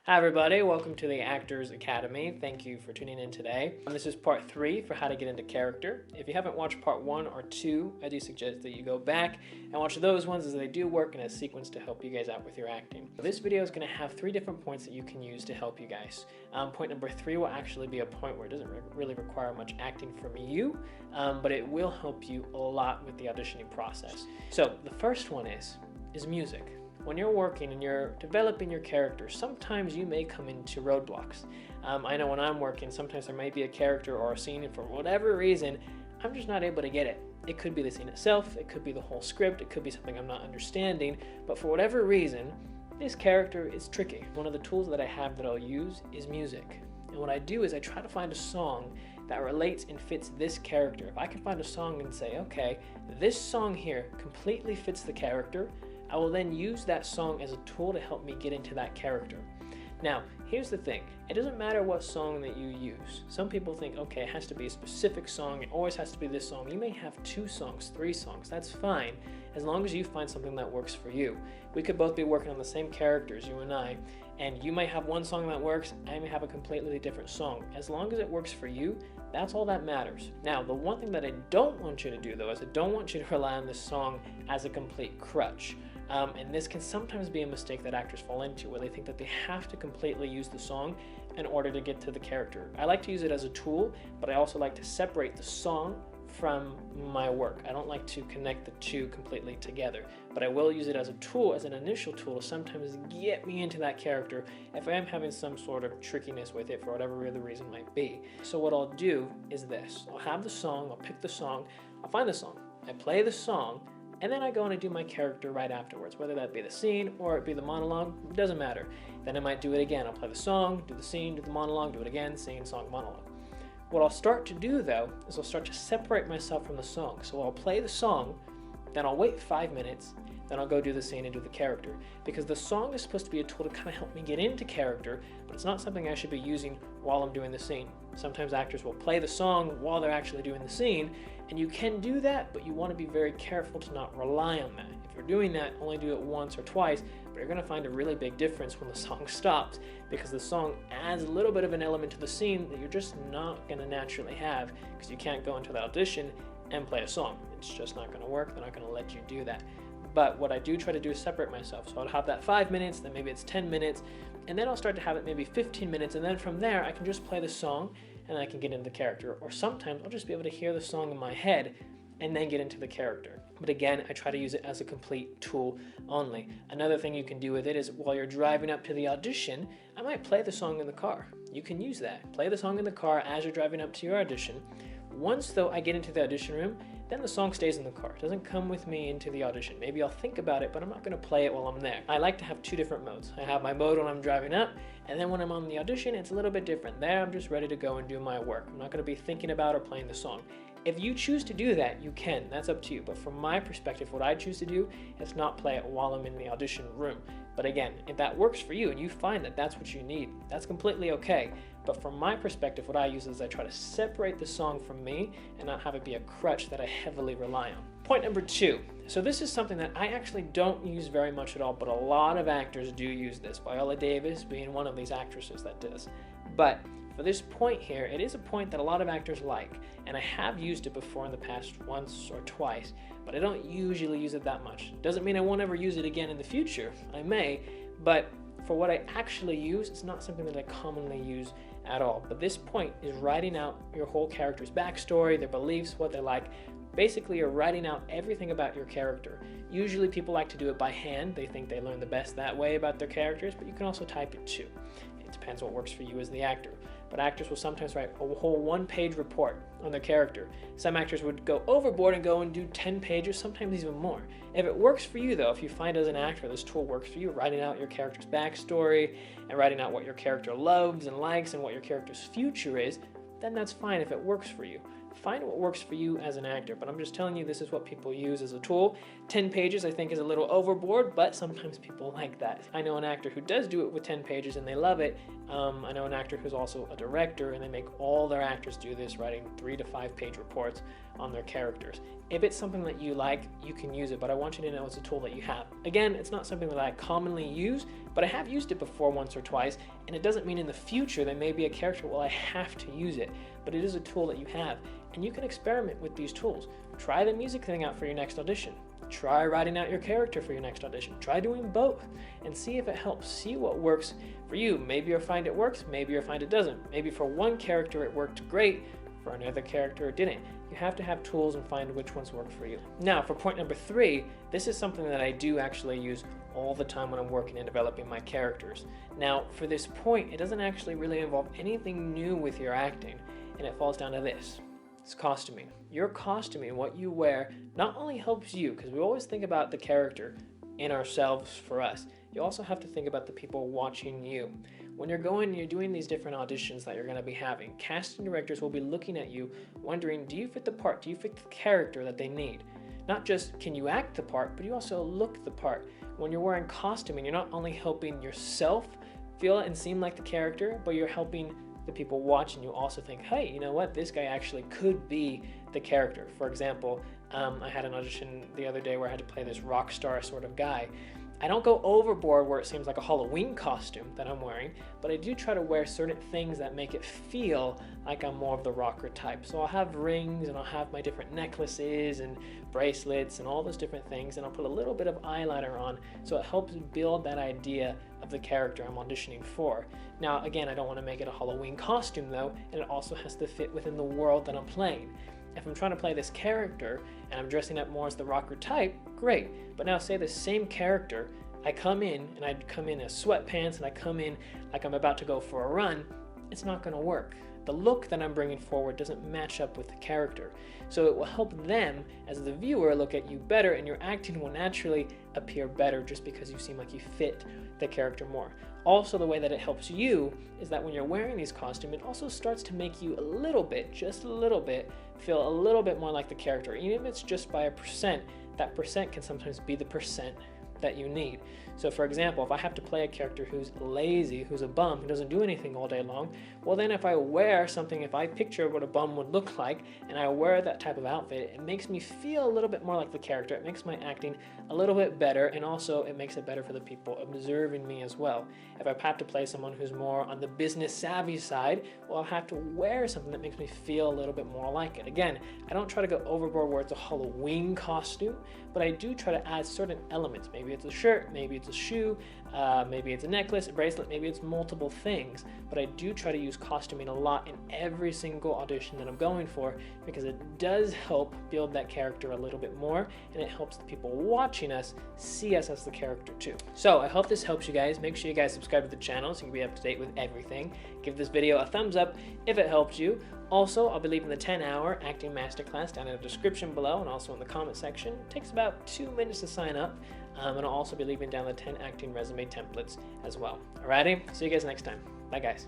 Hi everybody, welcome to the Actors Academy. Thank you for tuning in today. This is part 3 for how to get into character. If you haven't watched part 1 or 2, I do suggest that you go back and watch those ones as they do work in a sequence to help you guys out with your acting. This video is going to have 3 different points that you can use to help you guys. Point number 3 will actually be a point where it doesn't really require much acting from you, but it will help you a lot with the auditioning process. So the first one is music. When you're working and you're developing your character, sometimes you may come into roadblocks. I know when I'm working, sometimes there might be a character or a scene, and for whatever reason, I'm just not able to get it. It could be the scene itself, it could be the whole script, it could be something I'm not understanding, but for whatever reason, this character is tricky. One of the tools that I have that I'll use is music. And what I do is I try to find a song that relates and fits this character. If I can find a song and say, okay, this song here completely fits the character, I will then use that song as a tool to help me get into that character. Now, here's the thing. It doesn't matter what song that you use. Some people think, okay, it has to be a specific song. It always has to be this song. You may have 2 songs, 3 songs. That's fine, as long as you find something that works for you. We could both be working on the same characters, you and I, and you might have one song that works, I may have a completely different song. As long as it works for you, that's all that matters. Now, the one thing that I don't want you to do, though, is I don't want you to rely on this song as a complete crutch. And this can sometimes be a mistake that actors fall into, where they think that they have to completely use the song in order to get to the character. I like to use it as a tool, but I also like to separate the song from my work. I don't like to connect the two completely together, but I will use it as a tool, as an initial tool, to sometimes get me into that character if I am having some sort of trickiness with it for whatever the reason might be. So what I'll do is this. I'll have the song, I'll pick the song, I'll find the song, I play the song, and then I go and I do my character right afterwards, whether that be the scene or it be the monologue, it doesn't matter. Then I might do it again. I'll play the song, do the scene, do the monologue, do it again, scene, song, monologue. What I'll start to do, though, is I'll start to separate myself from the song. So I'll play the song, then I'll wait 5 minutes, then I'll go do the scene and do the character. Because the song is supposed to be a tool to kind of help me get into character, but it's not something I should be using while I'm doing the scene. Sometimes actors will play the song while they're actually doing the scene, and you can do that, but you want to be very careful to not rely on that. If you're doing that, only do it once or twice, but you're going to find a really big difference when the song stops, because the song adds a little bit of an element to the scene that you're just not going to naturally have, because you can't go into the audition and play a song. It's just not going to work. They're not going to let you do that. But what I do try to do is separate myself. So I'll have that 5 minutes, then maybe it's 10 minutes, and then I'll start to have it maybe 15 minutes, and then from there I can just play the song and I can get into the character. Or sometimes I'll just be able to hear the song in my head and then get into the character. But again, I try to use it as a complete tool only. Another thing you can do with it is while you're driving up to the audition, I might play the song in the car. You can use that. Play the song in the car as you're driving up to your audition. Once, though, I get into the audition room, then the song stays in the car. It doesn't come with me into the audition. Maybe I'll think about it, but I'm not going to play it while I'm there. I like to have 2 different modes. I have my mode when I'm driving up, and then when I'm on the audition, it's a little bit different. There, I'm just ready to go and do my work. I'm not going to be thinking about or playing the song. If you choose to do that, you can. That's up to you. But from my perspective, what I choose to do is not play it while I'm in the audition room. But again, if that works for you and you find that that's what you need, that's completely okay. But from my perspective, what I use is I try to separate the song from me and not have it be a crutch that I heavily rely on. Point number 2. So this is something that I actually don't use very much at all, but a lot of actors do use this. Viola Davis being one of these actresses that does. But for this point here, it is a point that a lot of actors like, and I have used it before in the past once or twice, but I don't usually use it that much. Doesn't mean I won't ever use it again in the future. I may, but for what I actually use, it's not something that I commonly use at all. But this point is writing out your whole character's backstory, their beliefs, what they like. Basically, you're writing out everything about your character. Usually people like to do it by hand. They think they learn the best that way about their characters, but you can also type it too. It depends what works for you as the actor. But actors will sometimes write a whole 1-page report on their character. Some actors would go overboard and go and do 10 pages, sometimes even more. If it works for you, though, if you find as an actor this tool works for you, writing out your character's backstory and writing out what your character loves and likes and what your character's future is, then that's fine if it works for you. find what works for you as an actor. But I'm just telling you, this is what people use as a tool. 10 pages I think is a little overboard, but sometimes people like that. I know an actor who does do it with 10 pages and they love it. I know an actor who's also a director, and they make all their actors do this, writing 3 to 5 page reports on their characters. If it's something that you like, you can use it, but I want you to know it's a tool that you have. Again, it's not something that I commonly use, but I have used it before once or twice, and it doesn't mean in the future there may be a character where I have to use it, but it is a tool that you have, and you can experiment with these tools. Try the music thing out for your next audition. Try writing out your character for your next audition. Try doing both and see if it helps. See what works for you. Maybe you'll find it works, maybe you'll find it doesn't. Maybe for one character it worked great, for another character it didn't. You have to have tools and find which ones work for you. Now, for point number 3, this is something that I do actually use all the time when I'm working and developing my characters. Now, for this point, it doesn't actually really involve anything new with your acting, and it falls down to this. It's costuming. Your costuming, what you wear, not only helps you, because we always think about the character in ourselves for us, you also have to think about the people watching you. When you're going and you're doing these different auditions that you're going to be having, casting directors will be looking at you, wondering, do you fit the part? Do you fit the character that they need? Not just can you act the part, but you also look the part. When you're wearing costuming, you're not only helping yourself feel and seem like the character, but you're helping the people watching you also think, hey, you know what, this guy actually could be the character. For example, I had an audition the other day where I had to play this rock star sort of guy. I don't go overboard where it seems like a Halloween costume that I'm wearing, but I do try to wear certain things that make it feel like I'm more of the rocker type. So I'll have rings, and I'll have my different necklaces and bracelets and all those different things, and I'll put a little bit of eyeliner on, so it helps build that idea of the character I'm auditioning for. Now, again, I don't want to make it a Halloween costume though, and it also has to fit within the world that I'm playing. If I'm trying to play this character and I'm dressing up more as the rocker type, great. But now say the same character, I come in and I come in as sweatpants and I come in like I'm about to go for a run, it's not going to work. The look that I'm bringing forward doesn't match up with the character. So it will help them, as the viewer, look at you better, and your acting will naturally appear better just because you seem like you fit the character more. Also, the way that it helps you is that when you're wearing these costumes, it also starts to make you a little bit, just a little bit, feel a little bit more like the character. Even if it's just by a percent, that percent can sometimes be the percent that you need. So for example, if I have to play a character who's lazy, who's a bum, who doesn't do anything all day long, well then if I wear something, if I picture what a bum would look like, and I wear that type of outfit, it makes me feel a little bit more like the character. It makes my acting a little bit better, and also it makes it better for the people observing me as well. If I have to play someone who's more on the business savvy side, well I'll have to wear something that makes me feel a little bit more like it. Again, I don't try to go overboard where it's a Halloween costume, but I do try to add certain elements. Maybe it's a shirt, maybe it's a shoe, maybe it's a necklace, a bracelet, maybe it's multiple things, but I do try to use costuming a lot in every single audition that I'm going for, because it does help build that character a little bit more, and it helps the people watching us see us as the character too. So I hope this helps you guys. Make sure you guys subscribe to the channel so you can be up to date with everything. Give this video a thumbs up if it helped you. Also, I'll be leaving the 10-hour acting masterclass down in the description below, and also in the comment section. It takes about 2 minutes to sign up, and I'll also be leaving down the 10 acting resume templates as well. Alrighty, see you guys next time. Bye guys.